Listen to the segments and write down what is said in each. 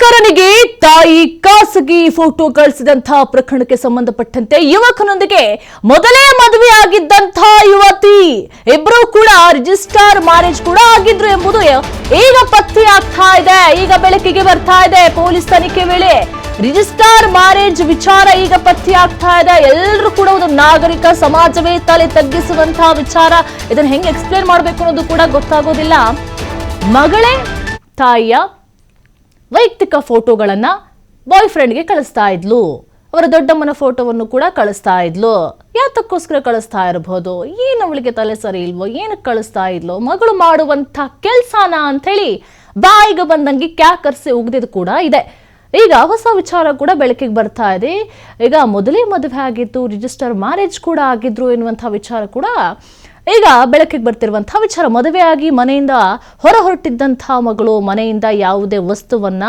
ಪ್ರಿಯಕರನಿಗೆ ತಾಯಿ ಖಾಸಗಿ ಫೋಟೋ ಕಳಿಸಿದಂತಹ ಪ್ರಕರಣಕ್ಕೆ ಸಂಬಂಧಪಟ್ಟಂತೆ ಯುವಕನೊಂದಿಗೆ ಮೊದಲೇ ಮದುವೆಯಾಗಿದ್ದಂತಹ ಯುವತಿ ಇಬ್ಬರು ಕೂಡ ರಿಜಿಸ್ಟರ್ ಮ್ಯಾರೇಜ್ ಕೂಡ ಆಗಿದ್ರು ಎಂಬುದು ಈಗ ಪತ್ತೆಯಾಗ್ತಾ ಇದೆ. ಈಗ ಬೆಳಕಿಗೆ ಬರ್ತಾ ಇದೆ. ಪೊಲೀಸ್ ತನಿಖೆ ವೇಳೆ ರಿಜಿಸ್ಟರ್ ಮ್ಯಾರೇಜ್ ವಿಚಾರ ಈಗ ಪತ್ತೆಯಾಗ್ತಾ ಇದೆ. ಎಲ್ಲರೂ ಕೂಡ ಒಂದು ನಾಗರಿಕ ಸಮಾಜವೇ ತಲೆ ತಗ್ಗಿಸುವಂತಹ ವಿಚಾರ. ಇದನ್ನ ಹೆಂಗೆ ಎಕ್ಸ್ಪ್ಲೇನ್ ಮಾಡಬೇಕು ಅನ್ನೋದು ಕೂಡ ಗೊತ್ತಾಗೋದಿಲ್ಲ. ಮಗಳೇ ತಾಯಿಯ ವೈಯಕ್ತಿಕ ಫೋಟೋಗಳನ್ನ ಬಾಯ್ ಫ್ರೆಂಡ್ಗೆ ಕಳಿಸ್ತಾ ಇದ್ಲು. ಅವರ ದೊಡ್ಡಮ್ಮನ ಫೋಟೋವನ್ನು ಕೂಡ ಕಳಿಸ್ತಾ ಇದ್ಲು. ಯಾತಕ್ಕೋಸ್ಕರ ಕಳಿಸ್ತಾ ಇರಬಹುದು, ಏನು ಅವಳಿಗೆ ತಲೆ ಸರಿ ಇಲ್ವೋ, ಏನಕ್ಕೆ ಕಳಿಸ್ತಾ ಇದ್ಲು, ಮಗಳು ಮಾಡುವಂತ ಕೆಲ್ಸಾನ ಅಂತ ಹೇಳಿ ಬಾಯಿಗೆ ಬಂದಂಗೆ ಕ್ಯಾಕರ್ಸಿ ಉಗ್ದಿದ್ದು ಕೂಡ ಇದೆ. ಈಗ ಹೊಸ ವಿಚಾರ ಕೂಡ ಬೆಳಕಿಗೆ ಬರ್ತಾ ಇದೆ. ಈಗ ಮೊದಲೇ ಮದುವೆ ಆಗಿತ್ತು, ರಿಜಿಸ್ಟರ್ ಮ್ಯಾರೇಜ್ ಕೂಡ ಆಗಿದ್ರು ಎನ್ನುವಂತಹ ವಿಚಾರ ಕೂಡ ಈಗ ಬೆಳಕಿಗೆ ಬರ್ತಿರುವಂತಹ ವಿಚಾರ. ಮದುವೆಯಾಗಿ ಮನೆಯಿಂದ ಹೊರಟಿದ್ದಂತಹ ಮಗಳು ಮನೆಯಿಂದ ಯಾವುದೇ ವಸ್ತುವನ್ನ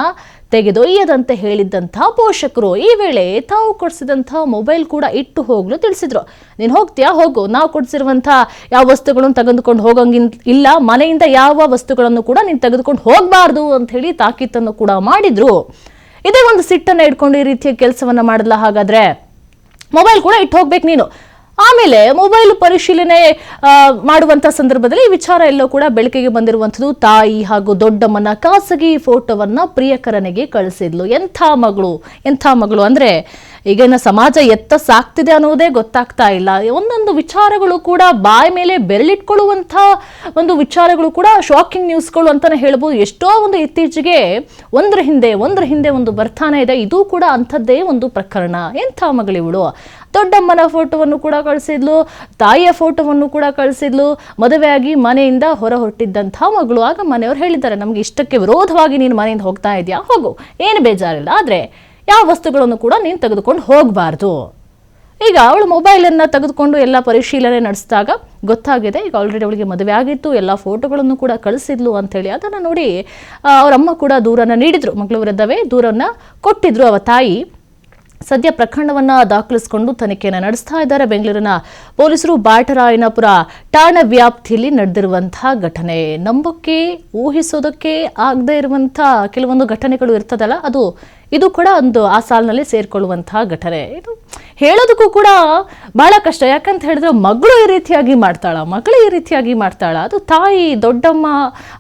ತೆಗೆದೊಯ್ಯದಂತೆ ಹೇಳಿದ್ದಂತಹ ಪೋಷಕರು ಈ ವೇಳೆ ತಾವು ಕೊಡಿಸಿದಂತಹ ಮೊಬೈಲ್ ಕೂಡ ಇಟ್ಟು ಹೋಗಲು ತಿಳಿಸಿದ್ರು. ನೀನು ಹೋಗ್ತೀಯಾ, ಹೋಗು, ನಾವು ಕೊಡಿಸಿರುವಂತಹ ಯಾವ ವಸ್ತುಗಳನ್ನು ತೆಗೆದುಕೊಂಡು ಹೋಗಂಗಿಲ್ಲ, ಮನೆಯಿಂದ ಯಾವ ವಸ್ತುಗಳನ್ನು ಕೂಡ ನೀನು ತೆಗೆದುಕೊಂಡು ಹೋಗಬಾರ್ದು ಅಂತ ಹೇಳಿ ತಾಕೀತನ್ನು ಕೂಡ ಮಾಡಿದ್ರು. ಇದೇ ಒಂದು ಸಿಟ್ಟನ್ನು ಇಟ್ಕೊಂಡು ಈ ರೀತಿಯ ಕೆಲಸವನ್ನ ಮಾಡಲ್ಲ. ಹಾಗಾದ್ರೆ ಮೊಬೈಲ್ ಕೂಡ ಇಟ್ಟು ಹೋಗ್ಬೇಕು ನೀನು. ಆಮೇಲೆ ಮೊಬೈಲ್ ಪರಿಶೀಲನೆ ಮಾಡುವಂತ ಸಂದರ್ಭದಲ್ಲಿ ಈ ವಿಚಾರ ಎಲ್ಲೋ ಕೂಡ ಬೆಳಕಿಗೆ ಬಂದಿರುವಂಥದ್ದು. ತಾಯಿ ಹಾಗೂ ದೊಡ್ಡಮ್ಮನ ಖಾಸಗಿ ಫೋಟೋವನ್ನ ಪ್ರಿಯಕರನಿಗೆ ಕಳಿಸಿದ್ಲು. ಎಂಥ ಮಗಳು ಅಂದ್ರೆ ಈಗಿನ ಸಮಾಜ ಎತ್ತ ಸಾಕ್ತಿದೆ ಅನ್ನೋದೇ ಗೊತ್ತಾಗ್ತಾ ಇಲ್ಲ. ಒಂದೊಂದು ವಿಚಾರಗಳು ಕೂಡ ಬಾಯಿ ಮೇಲೆ ಬೆರಳಿಟ್ಕೊಳ್ಳುವಂಥ ಒಂದು ವಿಚಾರಗಳು ಕೂಡ ಶಾಕಿಂಗ್ ನ್ಯೂಸ್ಗಳು ಅಂತಾನೆ ಹೇಳ್ಬೋದು. ಎಷ್ಟೋ ಒಂದು ಇತ್ತೀಚೆಗೆ ಒಂದ್ರ ಹಿಂದೆ ಒಂದು ಬರ್ತಾನೆ ಇದೆ. ಇದು ಕೂಡ ಅಂಥದ್ದೇ ಒಂದು ಪ್ರಕರಣ. ಎಂಥ ಮಗಳಿವಳು, ದೊಡ್ಡಮ್ಮನ ಫೋಟೋವನ್ನು ಕೂಡ ಕಳಿಸಿದ್ಲು, ತಾಯಿಯ ಫೋಟೋವನ್ನು ಕೂಡ ಕಳಿಸಿದ್ಲು. ಮದುವೆಯಾಗಿ ಮನೆಯಿಂದ ಹೊರಟಿದ್ದಂತಹ ಮಗಳು. ಆಗ ಮನೆಯವರು ಹೇಳಿದ್ದಾರೆ, ನಮ್ಗೆ ಇಷ್ಟಕ್ಕೆ ವಿರೋಧವಾಗಿ ನೀನು ಮನೆಯಿಂದ ಹೋಗ್ತಾ ಇದೆಯಾ, ಹೋಗು, ಏನು ಬೇಜಾರಿಲ್ಲ, ಆದ್ರೆ ಯಾವ ವಸ್ತುಗಳನ್ನು ಕೂಡ ನೀನು ತೆಗೆದುಕೊಂಡು ಹೋಗಬಾರ್ದು. ಈಗ ಅವಳು ಮೊಬೈಲನ್ನು ತೆಗೆದುಕೊಂಡು ಎಲ್ಲ ಪರಿಶೀಲನೆ ನಡೆಸಿದಾಗ ಗೊತ್ತಾಗಿದೆ, ಈಗ ಆಲ್ರೆಡಿ ಅವಳಿಗೆ ಮದುವೆ ಆಗಿತ್ತು, ಎಲ್ಲ ಫೋಟೋಗಳನ್ನು ಕೂಡ ಕಳಿಸಿದ್ಲು ಅಂತೇಳಿ. ಅದನ್ನು ನೋಡಿ ಅವರಮ್ಮ ಕೂಡ ದೂರನ್ನು ನೀಡಿದ್ರು, ಮಗಳ ವಿರುದ್ಧವೇ ದೂರನ್ನು ಕೊಟ್ಟಿದ್ರು ಅವರ ತಾಯಿ. ಸದ್ಯ ಪ್ರಕರಣವನ್ನ ದಾಖಲಿಸಿಕೊಂಡು ತನಿಖೆಯನ್ನು ನಡೆಸ್ತಾ ಇದ್ದಾರೆ ಬೆಂಗಳೂರಿನ ಪೊಲೀಸರು. ಬ್ಯಾಟರಾಯನಪುರ ಠಾಣಾ ವ್ಯಾಪ್ತಿಯಲ್ಲಿ ನಡೆದಿರುವಂತಹ ಘಟನೆ, ನಂಬಕ್ಕೆ ಊಹಿಸೋದಕ್ಕೆ ಆಗದೆ ಇರುವಂತಹ ಕೆಲವೊಂದು ಘಟನೆಗಳು ಇರ್ತದಲ್ಲ, ಇದು ಕೂಡ ಒಂದು ಆ ಸಾಲಿನಲ್ಲಿ ಸೇರ್ಕೊಳ್ಳುವಂತಹ ಘಟನೆ. ಇದು ಹೇಳೋದಕ್ಕೂ ಕೂಡ ಬಹಳ ಕಷ್ಟ. ಯಾಕಂತ ಹೇಳಿದ್ರೆ ಮಗಳು ಈ ರೀತಿಯಾಗಿ ಮಾಡ್ತಾಳ, ಅದು ತಾಯಿ ದೊಡ್ಡಮ್ಮ,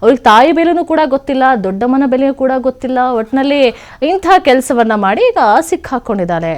ಅವ್ರಿಗೆ ತಾಯಿ ಬೆಲೆನೂ ಕೂಡ ಗೊತ್ತಿಲ್ಲ, ದೊಡ್ಡಮ್ಮನ ಬೆಲೆಯೂ ಕೂಡ ಗೊತ್ತಿಲ್ಲ. ಒಟ್ಟಿನಲ್ಲಿ ಇಂಥ ಕೆಲಸವನ್ನ ಮಾಡಿ ಈಗ ಸಿಕ್ಕಾಕೊಂಡಿದ್ದಾಳೆ.